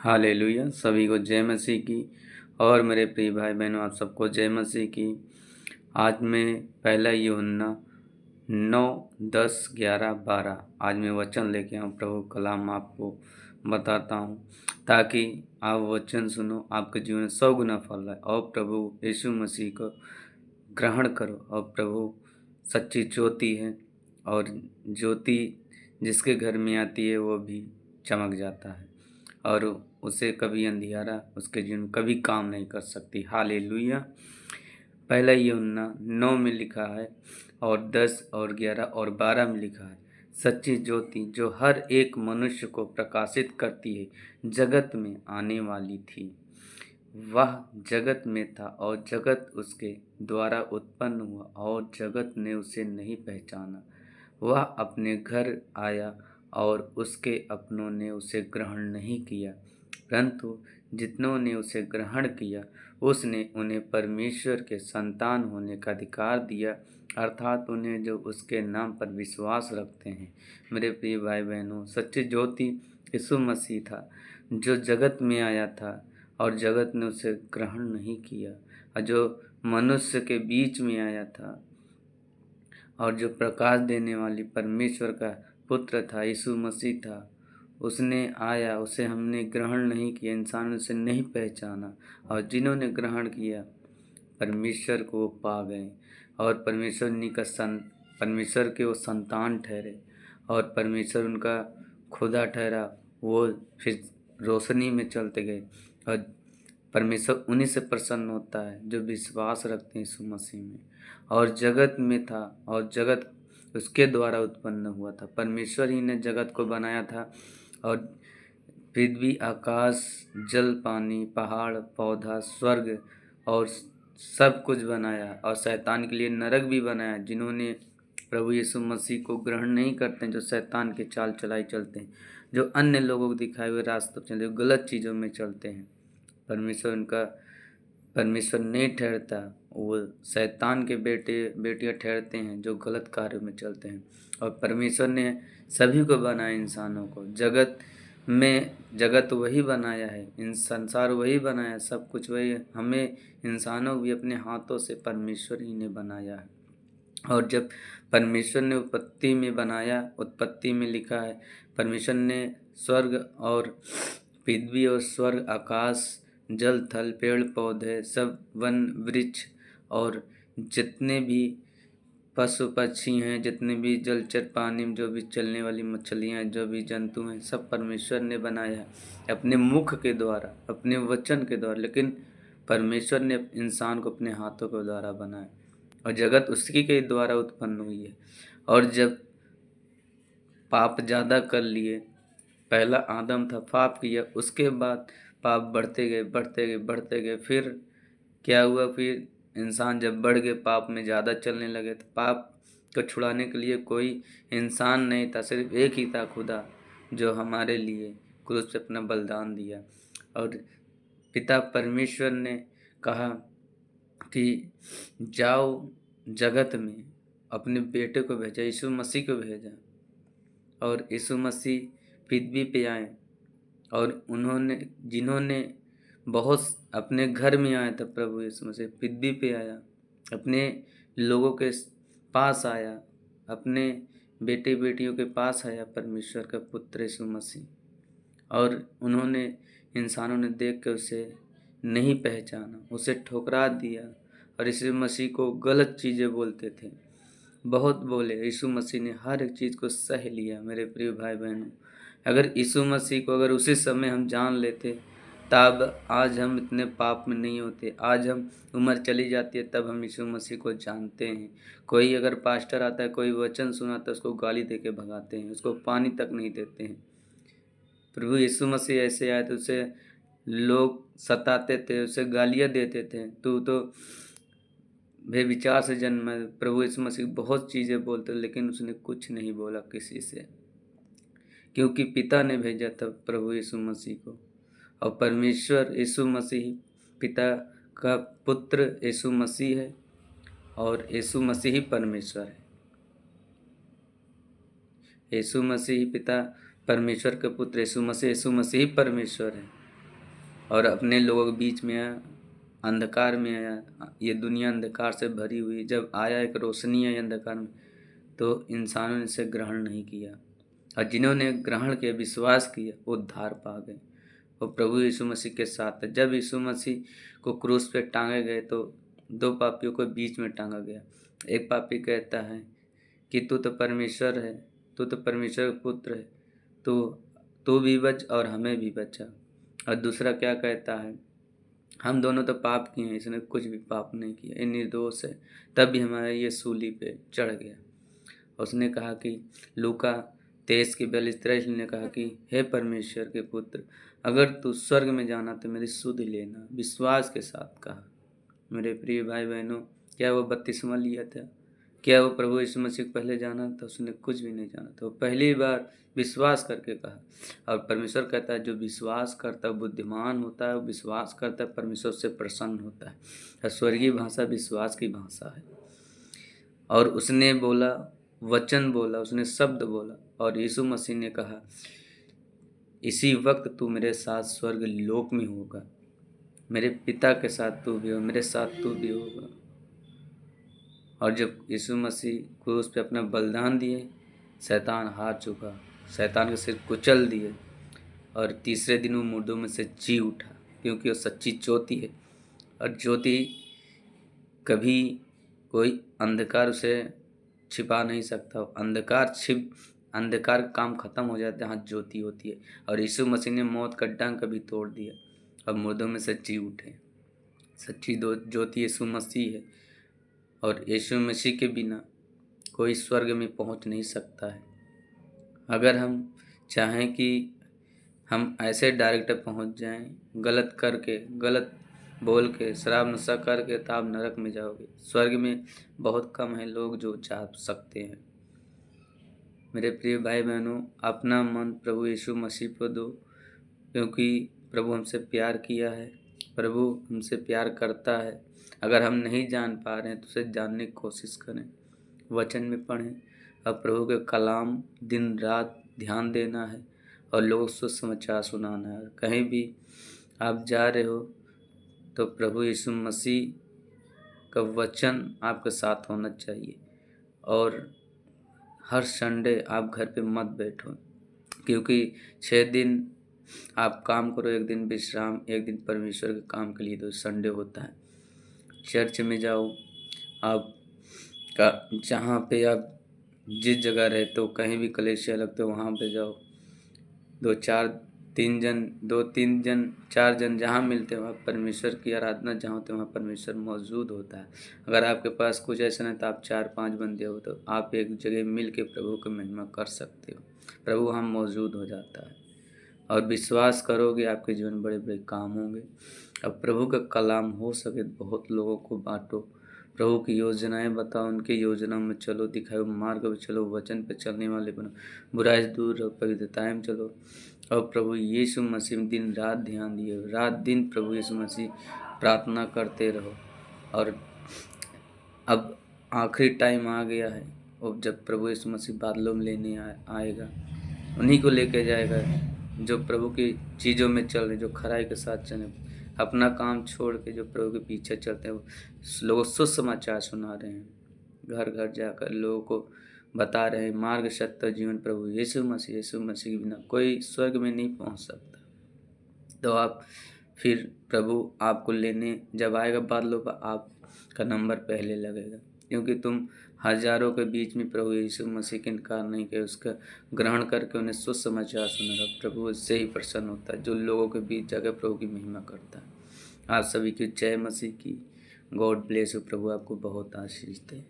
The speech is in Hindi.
हालेलुया। सभी को जय मसीह की। और मेरे प्रिय भाई बहनों, आप सबको जय मसीह की। आज मैं पहला यूहन्ना 9, 10, 11, 12 आज मैं वचन लेके आऊँ। प्रभु कलाम आपको बताता हूँ ताकि आप वचन सुनो, आपके जीवन में 100 गुना फल है। और प्रभु यीशु मसीह को ग्रहण करो। और प्रभु सच्ची ज्योति है, और ज्योति जिसके घर में आती है वो भी चमक जाता है, और उसे कभी अंधियारा उसके जीवन में कभी काम नहीं कर सकती। हालेलुया। पहला यूहन्ना 9 में लिखा है, और 10 और 11 और 12 में लिखा है, सच्ची ज्योति जो हर एक मनुष्य को प्रकाशित करती है, जगत में आने वाली थी। वह जगत में था, और जगत उसके द्वारा उत्पन्न हुआ, और जगत ने उसे नहीं पहचाना। वह अपने घर आया, और उसके अपनों ने उसे ग्रहण नहीं किया, परंतु जितनों ने उसे ग्रहण किया, उसने उन्हें परमेश्वर के संतान होने का अधिकार दिया, अर्थात उन्हें जो उसके नाम पर विश्वास रखते हैं। मेरे प्रिय भाई बहनों, सच्ची ज्योति यीशु मसीह था, जो जगत में आया था, और जगत ने उसे ग्रहण नहीं किया, और जो मनुष्य के बीच में आया था, और जो प्रकाश देने वाली परमेश्वर का पुत्र था, यीशु मसीह था। उसने आया, उसे हमने ग्रहण नहीं किया, इंसान ने उसे नहीं पहचाना, और जिन्होंने ग्रहण किया परमेश्वर को वो पा गए, और परमेश्वर के वो संतान ठहरे, और परमेश्वर उनका खुदा ठहरा। वो फिर रोशनी में चलते गए, और परमेश्वर उन्हीं से प्रसन्न होता है जो विश्वास रखते हैं यीशु मसीह में। और जगत में था, और जगत उसके द्वारा उत्पन्न हुआ था। परमेश्वर ही ने जगत को बनाया था, और पृथ्वी, आकाश, जल, पानी, पहाड़, पौधा, स्वर्ग और सब कुछ बनाया, और शैतान के लिए नरक भी बनाया। जिन्होंने प्रभु यीशु मसीह को ग्रहण नहीं करते हैं, जो शैतान के चाल चलाई चलते हैं, जो अन्य लोगों को दिखाए हुए रास्तों पर चलते, जो गलत चीज़ों में चलते हैं, परमेश्वर नहीं ठहरता। वो शैतान के बेटियां ठहरते हैं जो गलत कार्यों में चलते हैं। और परमेश्वर ने सभी को बनाया, इंसानों को। जगत वही बनाया है, इन संसार वही बनाया, सब कुछ वही है। हमें इंसानों को भी अपने हाथों से परमेश्वर ही ने बनाया है। और जब परमेश्वर ने उत्पत्ति में लिखा है, परमेश्वर ने स्वर्ग और पृथ्वी और स्वर्ग, आकाश, जल थल, पेड़ पौधे, सब वन वृक्ष, और जितने भी पशु पक्षी हैं, जितने भी जलचर पानी में जो भी चलने वाली मछलियाँ हैं, जो भी जंतु हैं, सब परमेश्वर ने बनाया है अपने मुख के द्वारा, अपने वचन के द्वारा। लेकिन परमेश्वर ने इंसान को अपने हाथों के द्वारा बनाया, और जगत उसकी के द्वारा उत्पन्न हुई है। और जब पाप ज़्यादा कर लिए, पहला आदम था, पाप किया, उसके बाद पाप बढ़ते गए बढ़ते गए बढ़ते गए। फिर क्या हुआ? फिर इंसान जब बढ़ गए, पाप में ज़्यादा चलने लगे, तो पाप को छुड़ाने के लिए कोई इंसान नहीं था, सिर्फ एक ही था, खुदा, जो हमारे लिए क्रूस पे अपना बलिदान दिया। और पिता परमेश्वर ने कहा कि जाओ जगत में, अपने बेटे को भेजा, यीशु मसीह को भेजा, और यीशु मसीह पृथ्वी पे आए। और जिन्होंने बहुत अपने घर में आया था, प्रभु यीशु मसीह पृथ्वी पे आया, अपने लोगों के पास आया, अपने बेटे बेटियों के पास आया, परमेश्वर का पुत्र यीशु मसीह। और इंसानों ने देख कर उसे नहीं पहचाना, उसे ठुकरा दिया, और यीशु मसीह को गलत चीज़ें बोलते थे, बहुत बोले। यीशु मसीह ने हर एक चीज़ को सह लिया। मेरे प्रिय भाई बहनों, अगर यीशु मसीह को अगर उसी समय हम जान लेते, तब आज हम इतने पाप में नहीं होते। आज हम उम्र चली जाती है, तब हम यीशु मसीह को जानते हैं। कोई अगर पास्टर आता है, कोई वचन सुनाता है, उसको गाली दे के भगाते हैं, उसको पानी तक नहीं देते हैं। प्रभु यीशु मसीह ऐसे आए तो उसे लोग सताते थे, उसे गालियाँ देते थे, तू तो बेविचार से जन्म है। प्रभु यीशु मसीह बहुत चीज़ें बोलते, लेकिन उसने कुछ नहीं बोला किसी से, क्योंकि पिता ने भेजा था प्रभु यीशु मसीह को। और परमेश्वर यीशु मसीह पिता का पुत्र यीशु मसीह है, और यीशु मसीह ही परमेश्वर है। यीशु मसीह पिता परमेश्वर का पुत्र, यीशु मसीह परमेश्वर है। और अपने लोगों के बीच में आया, अंधकार में आया। ये दुनिया अंधकार से भरी हुई, जब आया एक रोशनी आई अंधकार में, तो इंसानों ने इसे ग्रहण नहीं किया, और जिन्होंने ग्रहण किया, विश्वास किया, वो उद्धार पा गए। वो प्रभु यीशु मसीह के साथ है। जब यीशु मसीह को क्रूस पे टांगे गए तो दो पापियों को बीच में टांगा गया। एक पापी कहता है कि तू तो परमेश्वर है, तू तो परमेश्वर का पुत्र है, तू भी बच और हमें भी बचा। और दूसरा क्या कहता है, हम दोनों तो पाप किए हैं, इसने कुछ भी पाप नहीं किया, ये निर्दोष है। तब भी हमारा ये सूली पे चढ़ गया। उसने कहा कि लूका 23:42 ने कहा कि हे परमेश्वर के पुत्र, अगर तू स्वर्ग में जाना तो मेरी सुध लेना। विश्वास के साथ कहा। मेरे प्रिय भाई बहनों, क्या वो बपतिस्मा लिया था? क्या वो प्रभु यीशु मसीह को पहले जाना था? उसने कुछ भी नहीं जाना था। वो पहली बार विश्वास करके कहा। और परमेश्वर कहता है जो विश्वास करता है बुद्धिमान होता है, वो विश्वास करता है, परमेश्वर से प्रसन्न होता है। और स्वर्गीय भाषा विश्वास की भाषा है। और उसने बोला, वचन बोला, उसने शब्द बोला, और यीशु मसीह ने कहा इसी वक्त तू मेरे साथ स्वर्ग लोक में होगा, मेरे पिता के साथ तू भी हो, मेरे साथ तू भी होगा। और जब यीशु मसीह क्रूस पे अपना बलिदान दिए, शैतान हार चुका, शैतान के सिर कुचल दिए, और तीसरे दिन वो मुर्दों में से जी उठा, क्योंकि वो सच्ची ज्योति है। और ज्योति कभी कोई अंधकार उसे छिपा नहीं सकता। अंधकार का काम खत्म हो जाता है जहाँ ज्योति होती है। और यीशु मसीह ने मौत का डंक कभी तोड़ दिया और मुर्दों में से जी उठे। सच्ची ज्योति यीशु मसीह है, और यीशु मसीह के बिना कोई स्वर्ग में पहुंच नहीं सकता है। अगर हम चाहें कि हम ऐसे डायरेक्ट पहुंच जाएं, गलत करके, गलत बोल के, शराब नशा करके, तो आप नरक में जाओगे। स्वर्ग में बहुत कम है लोग जो जा सकते हैं। मेरे प्रिय भाई बहनों, अपना मन प्रभु यीशु मसीह पर दो, क्योंकि प्रभु हमसे प्यार किया है, प्रभु हमसे प्यार करता है। अगर हम नहीं जान पा रहे हैं तो उसे जानने की कोशिश करें, वचन में पढ़ें, और प्रभु के कलाम दिन रात ध्यान देना है, और लोगों को सुसमाचार सुनाना है। कहीं भी आप जा रहे हो तो प्रभु यीशु मसीह का वचन आपके साथ होना चाहिए। और हर संडे आप घर पे मत बैठो, क्योंकि 6 दिन आप काम करो, एक दिन विश्राम, एक दिन परमेश्वर के काम के लिए दो, संडे होता है। चर्च में जाओ, आप का जहाँ पे आप जिस जगह रहते हो, कहीं भी कलीसिया लगते हो, वहाँ पे जाओ। 4 जन जहाँ मिलते हैं वहाँ परमेश्वर की आराधना जहाँ होते हैं वहाँ परमेश्वर मौजूद होता है। अगर आपके पास कुछ ऐसा नहीं तो आप 4-5 बंदे हो तो आप एक जगह मिल के प्रभु की महिमा कर सकते हो। प्रभु वहाँ मौजूद हो जाता है, और विश्वास करोगे आपके जीवन में बड़े बड़े काम होंगे। अब प्रभु का कलाम हो सके बहुत लोगों को बांटो, प्रभु की योजनाएं बताओ, उनकी योजना में चलो, दिखाए मार्ग पे चलो, वचन पे चलने वाले बनो, बुराई से दूर रहो, पवित्रताएं में चलो। और प्रभु यीशु मसीह में दिन रात ध्यान दिए, रात दिन प्रभु यीशु मसीह प्रार्थना करते रहो। और अब आखिरी टाइम आ गया है, और जब प्रभु यीशु मसीह बादलों में लेने आएगा, उन्हीं को लेके जाएगा जो प्रभु की चीज़ों में चल रहे, जो खराई के साथ चले, अपना काम छोड़ के जो प्रभु के पीछे चलते हैं, वो लोगों सुसमाचार सुना रहे हैं, घर घर जाकर लोगों को बता रहे हैं मार्ग, सत्य, जीवन प्रभु यीशु मसीह के बिना कोई स्वर्ग में नहीं पहुंच सकता। तो आप फिर प्रभु आपको लेने जब आएगा बादलों पर, आपका नंबर पहले लगेगा, क्योंकि तुम हजारों के बीच में प्रभु यीशु मसीह के इनकार नहीं किया, उसका ग्रहण करके उन्हें सुसमाचार सुनागा। प्रभु इससे ही प्रसन्न होता है जो लोगों के बीच जाकर प्रभु की महिमा करता है। आप सभी की जय मसीह की। God bless you. प्रभु आपको बहुत आशीष दे।